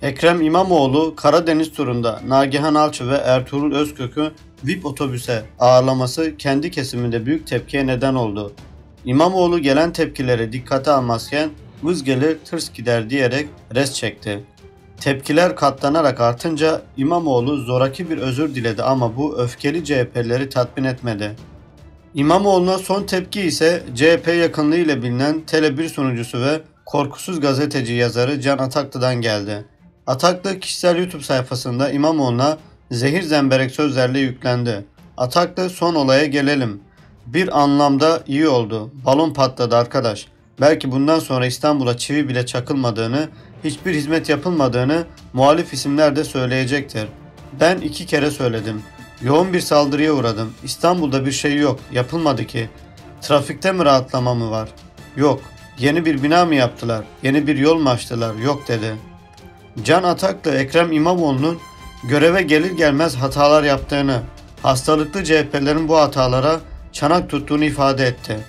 Ekrem İmamoğlu Karadeniz turunda Nagihan Alçı ve Ertuğrul Özkök'ü VIP otobüse ağırlaması kendi kesiminde büyük tepkiye neden oldu. İmamoğlu gelen tepkileri dikkate almazken vız gelir tırs gider diyerek res çekti. Tepkiler katlanarak artınca İmamoğlu zoraki bir özür diledi ama bu öfkeli CHP'lileri tatmin etmedi. İmamoğlu'na son tepki ise CHP yakınlığı ile bilinen Tele1 sunucusu ve korkusuz gazeteci yazarı Can Ataklı'dan geldi. Ataklı kişisel YouTube sayfasında İmamoğlu'na zehir zemberek sözlerle yüklendi. Ataklı son olaya gelelim. Bir anlamda iyi oldu. Balon patladı arkadaş. Belki bundan sonra İstanbul'a çivi bile çakılmadığını, hiçbir hizmet yapılmadığını muhalif isimler de söyleyecektir. Ben 2 kere söyledim. Yoğun bir saldırıya uğradım. İstanbul'da bir şey yok. Yapılmadı ki. Trafikte mi rahatlama mı var? Yok. Yeni bir bina mı yaptılar? Yeni bir yol mu açtılar? Yok dedi. Can Ataklı Ekrem İmamoğlu'nun göreve gelir gelmez hatalar yaptığını, hastalıklı CHP'lerin bu hatalara çanak tuttuğunu ifade etti.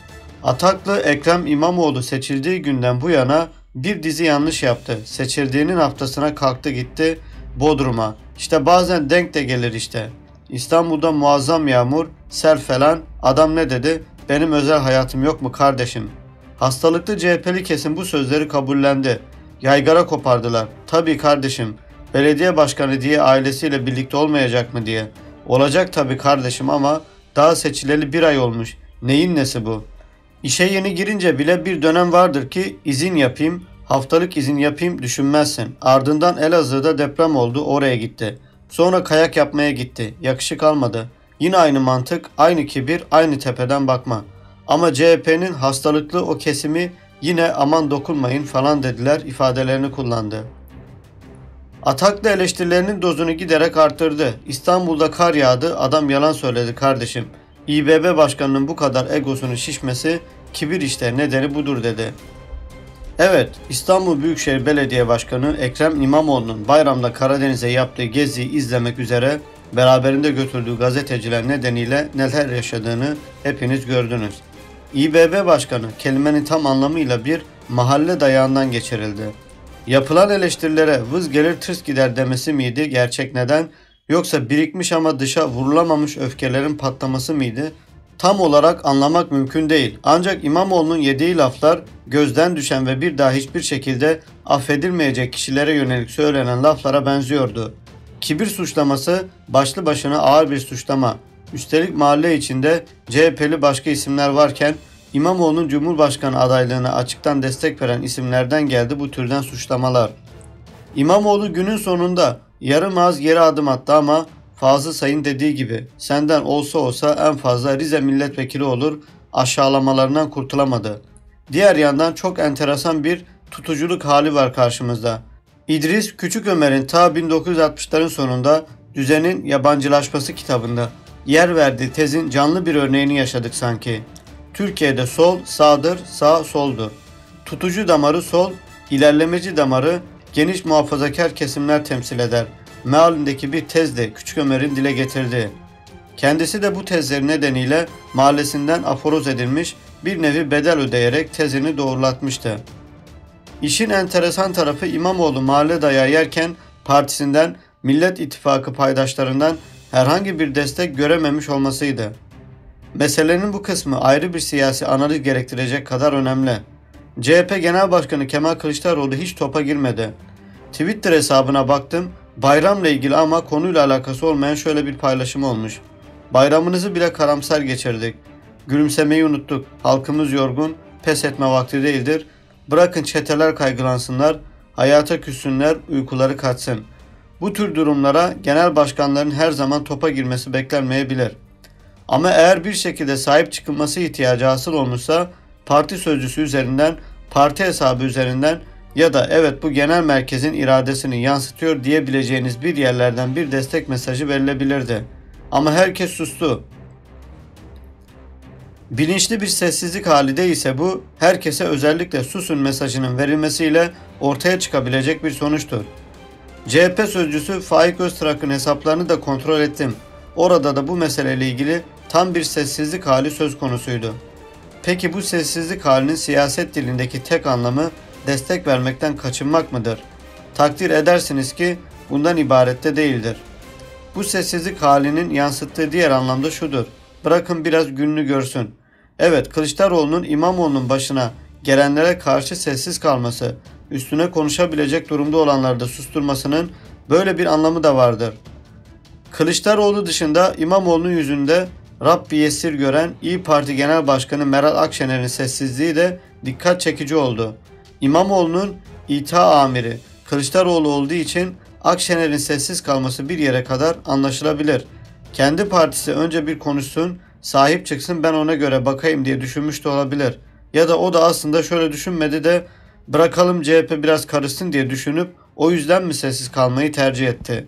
Ataklı Ekrem İmamoğlu seçildiği günden bu yana bir dizi yanlış yaptı. Seçildiğinin haftasına kalktı gitti Bodrum'a. İşte bazen denk de gelir işte. İstanbul'da muazzam yağmur, sel falan. Adam ne dedi? Benim özel hayatım yok mu kardeşim? Hastalıklı CHP'li kesim bu sözleri kabullendi. Yaygara kopardılar. Tabii kardeşim. Belediye başkanı diye ailesiyle birlikte olmayacak mı diye. Olacak tabii kardeşim ama daha seçileli 1 ay olmuş. Neyin nesi bu? İşe yeni girince bile bir dönem vardır ki izin yapayım, haftalık izin yapayım düşünmezsin. Ardından Elazığ'da deprem oldu, oraya gitti. Sonra kayak yapmaya gitti. Yakışık almadı. Yine aynı mantık, aynı kibir, aynı tepeden bakma. Ama CHP'nin hastalıklı o kesimi yine aman dokunmayın falan dediler ifadelerini kullandı. Ataklı eleştirilerinin dozunu giderek arttırdı. İstanbul'da kar yağdı, adam yalan söyledi kardeşim. İBB başkanının bu kadar egosunun şişmesi kibir işte, nedeni budur dedi. Evet, İstanbul Büyükşehir Belediye Başkanı Ekrem İmamoğlu'nun bayramda Karadeniz'e yaptığı geziyi izlemek üzere beraberinde götürdüğü gazeteciler nedeniyle neler yaşadığını hepiniz gördünüz. İBB Başkanı kelimenin tam anlamıyla bir mahalle dayağından geçirildi. Yapılan eleştirilere vız gelir tırs gider demesi miydi gerçek neden, yoksa birikmiş ama dışa vurulamamış öfkelerin patlaması mıydı? Tam olarak anlamak mümkün değil. Ancak İmamoğlu'nun yediği laflar gözden düşen ve bir daha hiçbir şekilde affedilmeyecek kişilere yönelik söylenen laflara benziyordu. Kibir suçlaması başlı başına ağır bir suçlama. Üstelik mahalle içinde CHP'li başka isimler varken İmamoğlu'nun Cumhurbaşkanı adaylığına açıktan destek veren isimlerden geldi bu türden suçlamalar. İmamoğlu günün sonunda yarım ağız geri adım attı ama Fazıl Say'ın dediği gibi senden olsa olsa en fazla Rize milletvekili olur, aşağılamalarından kurtulamadı. Diğer yandan çok enteresan bir tutuculuk hali var karşımızda. İdris Küçük Ömer'in ta 1960'ların sonunda Düzenin Yabancılaşması kitabında yer verdiği tezin canlı bir örneğini yaşadık sanki. Türkiye'de sol sağdır, sağ soldur. Tutucu damarı sol, ilerlemeci damarı geniş muhafazakar kesimler temsil eder. Mealindeki bir tezle Küçük Ömer'in dile getirdiği. Kendisi de bu tezleri nedeniyle mahallesinden aforoz edilmiş, bir nevi bedel ödeyerek tezini doğrulatmıştı. İşin enteresan tarafı İmamoğlu mahalle dayağı yerken partisinden, Millet İttifakı paydaşlarından herhangi bir destek görememiş olmasıydı. Meselenin bu kısmı ayrı bir siyasi analiz gerektirecek kadar önemli. CHP Genel Başkanı Kemal Kılıçdaroğlu hiç topa girmedi. Twitter hesabına baktım, bayramla ilgili ama konuyla alakası olmayan şöyle bir paylaşım olmuş. Bayramınızı bile karamsar geçirdik. Gülümsemeyi unuttuk. Halkımız yorgun, pes etme vakti değildir. Bırakın çeteler kaygılansınlar, hayata küssünler, uykuları kaçsın. Bu tür durumlara genel başkanların her zaman topa girmesi beklenmeyebilir. Ama eğer bir şekilde sahip çıkılması ihtiyacı hasıl olmuşsa parti sözcüsü üzerinden, parti hesabı üzerinden ya da evet bu genel merkezin iradesini yansıtıyor diyebileceğiniz bir yerlerden bir destek mesajı verilebilirdi. Ama herkes sustu. Bilinçli bir sessizlik halinde ise bu herkese özellikle susun mesajının verilmesiyle ortaya çıkabilecek bir sonuçtur. CHP sözcüsü Faik Öztrak'ın hesaplarını da kontrol ettim. Orada da bu meseleyle ilgili tam bir sessizlik hali söz konusuydu. Peki bu sessizlik halinin siyaset dilindeki tek anlamı destek vermekten kaçınmak mıdır? Takdir edersiniz ki bundan ibaret de değildir. Bu sessizlik halinin yansıttığı diğer anlamda şudur. Bırakın biraz gününü görsün. Evet, Kılıçdaroğlu'nun İmamoğlu'nun başına gelenlere karşı sessiz kalması, üstüne konuşabilecek durumda olanları da susturmasının böyle bir anlamı da vardır. Kılıçdaroğlu dışında İmamoğlu'nun yüzünde Rabbi yessir gören İYİ Parti Genel Başkanı Meral Akşener'in sessizliği de dikkat çekici oldu. İmamoğlu'nun İTA amiri Kılıçdaroğlu olduğu için Akşener'in sessiz kalması bir yere kadar anlaşılabilir. Kendi partisi önce bir konuşsun, sahip çıksın, ben ona göre bakayım diye düşünmüş de olabilir. Ya da o da aslında şöyle düşünmedi de bırakalım CHP biraz karışsın diye düşünüp o yüzden mi sessiz kalmayı tercih etti?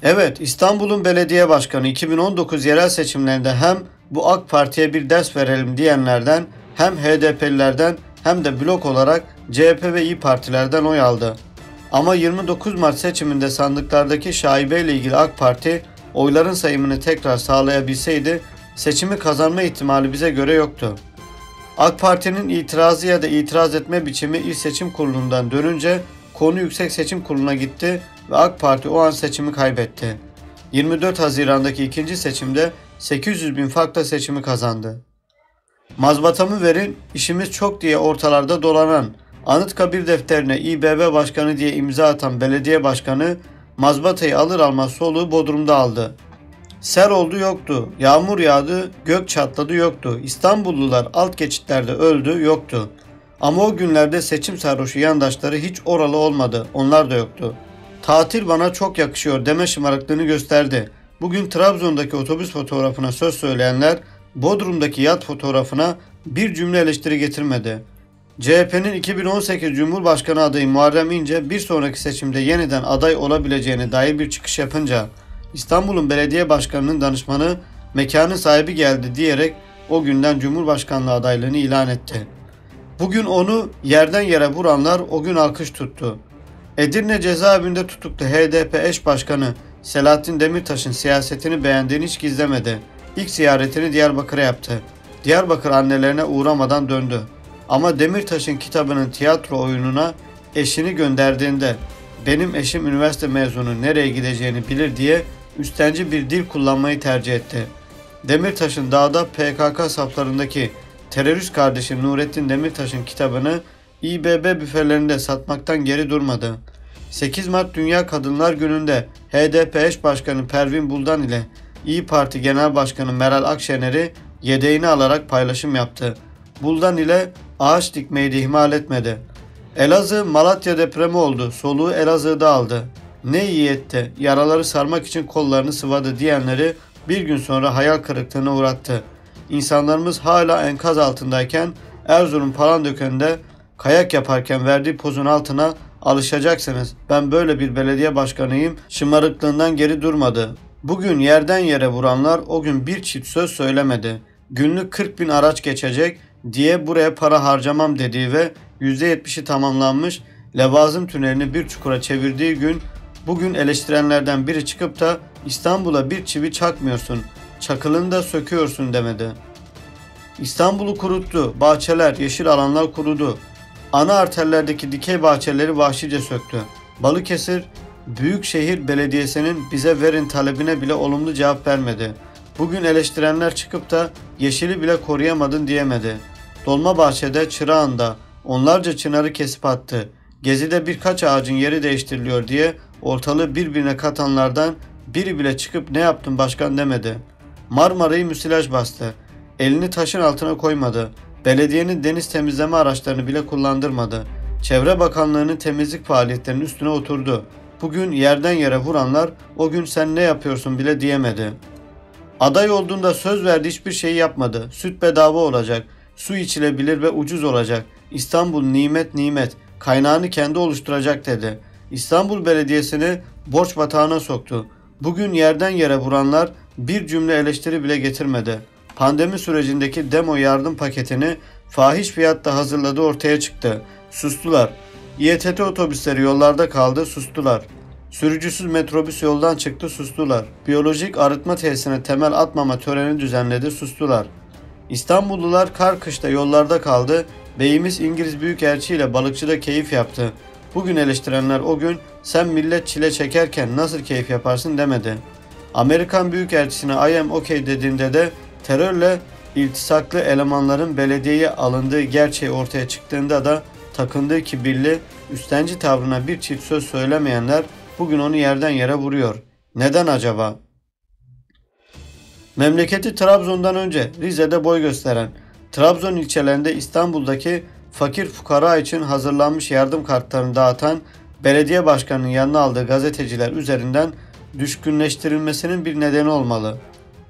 Evet, İstanbul'un belediye başkanı 2019 yerel seçimlerinde hem bu AK Parti'ye bir ders verelim diyenlerden, hem HDP'lilerden hem de blok olarak CHP ve İYİ Partilerden oy aldı. Ama 29 Mart seçiminde sandıklardaki şaibeyle ilgili AK Parti oyların sayımını tekrar sağlayabilseydi seçimi kazanma ihtimali bize göre yoktu. AK Parti'nin itirazı ya da itiraz etme biçimi İl Seçim Kurulu'ndan dönünce konu Yüksek Seçim Kurulu'na gitti ve AK Parti o an seçimi kaybetti. 24 Haziran'daki ikinci seçimde 800 bin farkla seçimi kazandı. Mazbatamı verin, işimiz çok diye ortalarda dolanan, Anıtkabir defterine İBB Başkanı diye imza atan belediye başkanı mazbatayı alır almaz soluğu Bodrum'da aldı. Sel oldu yoktu, yağmur yağdı, gök çatladı yoktu, İstanbullular alt geçitlerde öldü yoktu. Ama o günlerde seçim sarhoşu yandaşları hiç oralı olmadı, onlar da yoktu. Tatil bana çok yakışıyor deme şımarıklığını gösterdi. Bugün Trabzon'daki otobüs fotoğrafına söz söyleyenler Bodrum'daki yat fotoğrafına bir cümle eleştiri getirmedi. CHP'nin 2018 Cumhurbaşkanı adayı Muharrem İnce bir sonraki seçimde yeniden aday olabileceğine dair bir çıkış yapınca İstanbul'un belediye başkanının danışmanı mekanın sahibi geldi diyerek o günden Cumhurbaşkanlığı adaylığını ilan etti. Bugün onu yerden yere vuranlar o gün alkış tuttu. Edirne cezaevinde tutuklu HDP eş başkanı Selahattin Demirtaş'ın siyasetini beğendiğini hiç gizlemedi. İlk ziyaretini Diyarbakır'a yaptı. Diyarbakır annelerine uğramadan döndü. Ama Demirtaş'ın kitabının tiyatro oyununa eşini gönderdiğinde benim eşim üniversite mezunu nereye gideceğini bilir diye üstenci bir dil kullanmayı tercih etti. Demirtaş'ın dağda PKK saflarındaki terörist kardeşi Nurettin Demirtaş'ın kitabını İBB büfelerinde satmaktan geri durmadı. 8 Mart Dünya Kadınlar Günü'nde HDP eş başkanı Pervin Buldan ile İYİ Parti Genel Başkanı Meral Akşener'i yedeğine alarak paylaşım yaptı. Buldan ile ağaç dikmeyi de ihmal etmedi. Elazığ Malatya depremi oldu, soluğu Elazığ'da aldı. Ne iyi etti, yaraları sarmak için kollarını sıvadı diyenleri bir gün sonra hayal kırıklığına uğrattı. İnsanlarımız hala enkaz altındayken Erzurum Palandöken'de kayak yaparken verdiği pozun altına alışacaksınız. Ben böyle bir belediye başkanıyım şımarıklığından geri durmadı. Bugün yerden yere vuranlar o gün bir çift söz söylemedi. Günlük 40 bin araç geçecek diye buraya para harcamam dediği ve %70'i tamamlanmış Levazım Tüneli'ni bir çukura çevirdiği gün bugün eleştirenlerden biri çıkıp da İstanbul'a bir çivi çakmıyorsun, çakılını da söküyorsun demedi. İstanbul'u kuruttu, bahçeler, yeşil alanlar kurudu. Ana arterlerdeki dikey bahçeleri vahşice söktü. Balıkesir Büyükşehir Belediyesi'nin bize verin talebine bile olumlu cevap vermedi. Bugün eleştirenler çıkıp da yeşili bile koruyamadın diyemedi. Dolmabahçe'de, Çırağan'da onlarca çınarı kesip attı. Gezi'de birkaç ağacın yeri değiştiriliyor diye ortalığı birbirine katanlardan biri bile çıkıp ne yaptın başkan demedi. Marmara'yı müsilaj bastı. Elini taşın altına koymadı. Belediyenin deniz temizleme araçlarını bile kullandırmadı. Çevre Bakanlığı'nın temizlik faaliyetlerinin üstüne oturdu. Bugün yerden yere vuranlar o gün sen ne yapıyorsun bile diyemedi. Aday olduğunda söz verdiği hiçbir şeyi yapmadı. Süt bedava olacak, su içilebilir ve ucuz olacak. İstanbul nimet nimet, kaynağını kendi oluşturacak dedi. İstanbul Belediyesi'ni borç batağına soktu. Bugün yerden yere vuranlar bir cümle eleştiri bile getirmedi. Pandemi sürecindeki demo yardım paketini fahiş fiyatta hazırladığı ortaya çıktı. Sustular. İETT otobüsleri yollarda kaldı, sustular. Sürücüsüz metrobüs yoldan çıktı, sustular. Biyolojik arıtma tesisine temel atmama töreni düzenledi, sustular. İstanbullular kar kışta yollarda kaldı, beyimiz İngiliz Büyükelçi ile balıkçıda keyif yaptı. Bugün eleştirenler o gün sen millet çile çekerken nasıl keyif yaparsın demedi. Amerikan Büyükelçisi'ne I am okay dediğinde de terörle iltisaklı elemanların belediyeye alındığı gerçeği ortaya çıktığında da takındığı kibirli, üstenci tavrına bir çift söz söylemeyenler bugün onu yerden yere vuruyor. Neden acaba? Memleketi Trabzon'dan önce Rize'de boy gösteren, Trabzon ilçelerinde İstanbul'daki fakir fukara için hazırlanmış yardım kartlarını dağıtan belediye başkanının yanına aldığı gazeteciler üzerinden düşkünleştirilmesinin bir nedeni olmalı.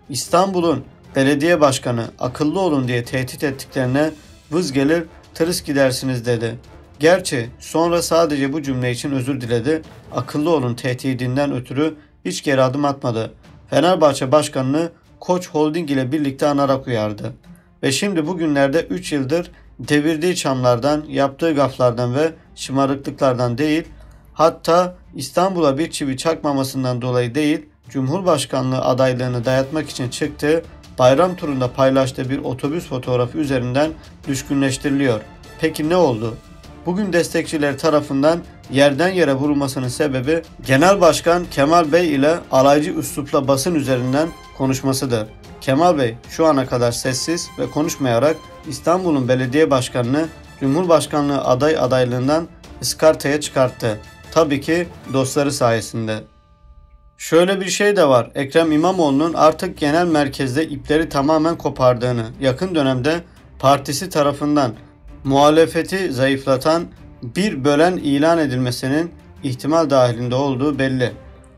İstanbul'un belediye başkanı akıllı olun diye tehdit ettiklerine vız gelir tırıs gidersiniz dedi. Gerçi sonra sadece bu cümle için özür diledi. Akıllı olun tehdidinden ötürü hiç geri adım atmadı. Fenerbahçe başkanını Koç Holding ile birlikte anarak uyardı. Ve şimdi bugünlerde 3 yıldır devirdiği çamlardan, yaptığı gaflardan ve şımarıklıklardan değil, hatta İstanbul'a bir çivi çakmamasından dolayı değil, Cumhurbaşkanlığı adaylığını dayatmak için çıktığı bayram turunda paylaştığı bir otobüs fotoğrafı üzerinden düşkünleştiriliyor. Peki ne oldu? Bugün destekçileri tarafından yerden yere vurulmasının sebebi Genel Başkan Kemal Bey ile alaycı üslupla basın üzerinden konuşmasıdır. Kemal Bey şu ana kadar sessiz ve konuşmayarak İstanbul'un belediye başkanını Cumhurbaşkanlığı adaylığından iskartaya çıkarttı. Tabii ki dostları sayesinde. Şöyle bir şey de var. Ekrem İmamoğlu'nun artık genel merkezde ipleri tamamen kopardığını, yakın dönemde partisi tarafından muhalefeti zayıflatan bir bölen ilan edilmesinin ihtimal dahilinde olduğu belli.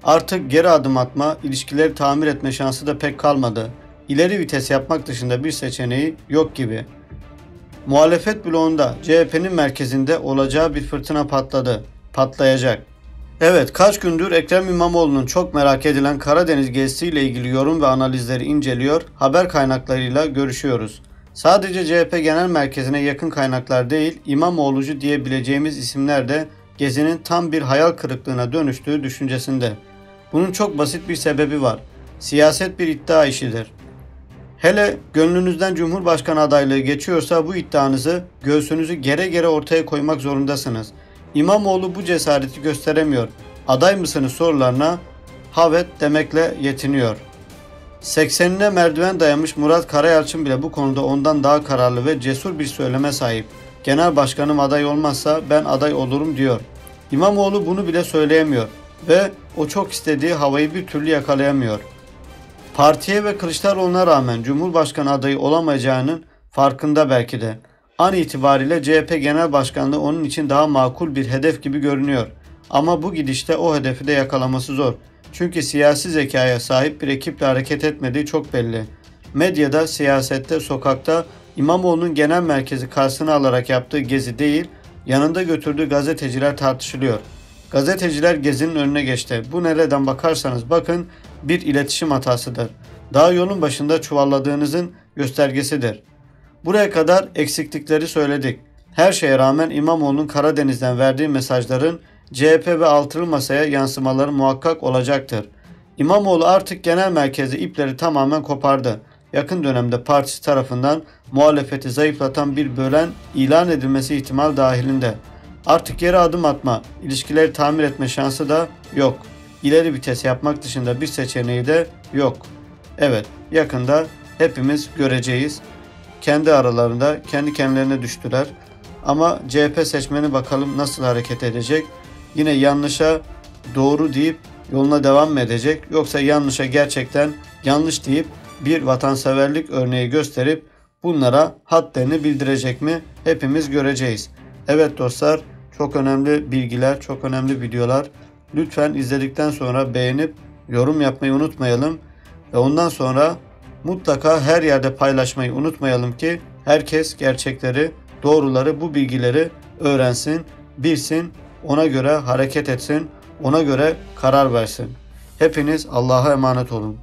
Artık geri adım atma, ilişkileri tamir etme şansı da pek kalmadı. İleri vites yapmak dışında bir seçeneği yok gibi. Muhalefet bloğunda CHP'nin merkezinde olacağı bir fırtına patladı. Patlayacak. Evet, kaç gündür Ekrem İmamoğlu'nun çok merak edilen Karadeniz gezisiyle ilgili yorum ve analizleri inceliyor, haber kaynaklarıyla görüşüyoruz. Sadece CHP Genel Merkezi'ne yakın kaynaklar değil, İmamoğlucu diyebileceğimiz isimler de gezinin tam bir hayal kırıklığına dönüştüğü düşüncesinde. Bunun çok basit bir sebebi var. Siyaset bir iddia işidir. Hele gönlünüzden Cumhurbaşkanı adaylığı geçiyorsa bu iddianızı, göğsünüzü gere gere ortaya koymak zorundasınız. İmamoğlu bu cesareti gösteremiyor. Aday mısınız sorularına havet demekle yetiniyor. 80'ine merdiven dayamış Murat Karayalçın bile bu konuda ondan daha kararlı ve cesur bir söyleme sahip. Genel başkanım aday olmazsa ben aday olurum diyor. İmamoğlu bunu bile söyleyemiyor ve o çok istediği havayı bir türlü yakalayamıyor. Partiye ve Kılıçdaroğlu'na rağmen Cumhurbaşkanı adayı olamayacağının farkında belki de. An itibariyle CHP Genel Başkanlığı onun için daha makul bir hedef gibi görünüyor. Ama bu gidişte o hedefi de yakalaması zor. Çünkü siyasi zekaya sahip bir ekiple hareket etmediği çok belli. Medyada, siyasette, sokakta İmamoğlu'nun genel merkezi karşısına alarak yaptığı gezi değil, yanında götürdüğü gazeteciler tartışılıyor. Gazeteciler gezinin önüne geçti. Bu nereden bakarsanız bakın bir iletişim hatasıdır. Daha yolun başında çuvalladığınızın göstergesidir. Buraya kadar eksiklikleri söyledik. Her şeye rağmen İmamoğlu'nun Karadeniz'den verdiği mesajların CHP ve altılı masaya yansımaları muhakkak olacaktır. İmamoğlu artık genel merkezi ipleri tamamen kopardı. Yakın dönemde partisi tarafından muhalefeti zayıflatan bir bölen ilan edilmesi ihtimal dahilinde. Artık geri adım atma, ilişkileri tamir etme şansı da yok. İleri vites yapmak dışında bir seçeneği de yok. Evet, yakında hepimiz göreceğiz. Kendi aralarında, kendi kendilerine düştüler. Ama CHP seçmeni bakalım nasıl hareket edecek? Yine yanlışa doğru deyip yoluna devam mı edecek? Yoksa yanlışa gerçekten yanlış deyip bir vatanseverlik örneği gösterip bunlara hadlerini bildirecek mi? Hepimiz göreceğiz. Evet dostlar, çok önemli bilgiler, çok önemli videolar. Lütfen izledikten sonra beğenip yorum yapmayı unutmayalım. Ve ondan sonra mutlaka her yerde paylaşmayı unutmayalım ki herkes gerçekleri, doğruları, bu bilgileri öğrensin, bilsin, ona göre hareket etsin, ona göre karar versin. Hepiniz Allah'a emanet olun.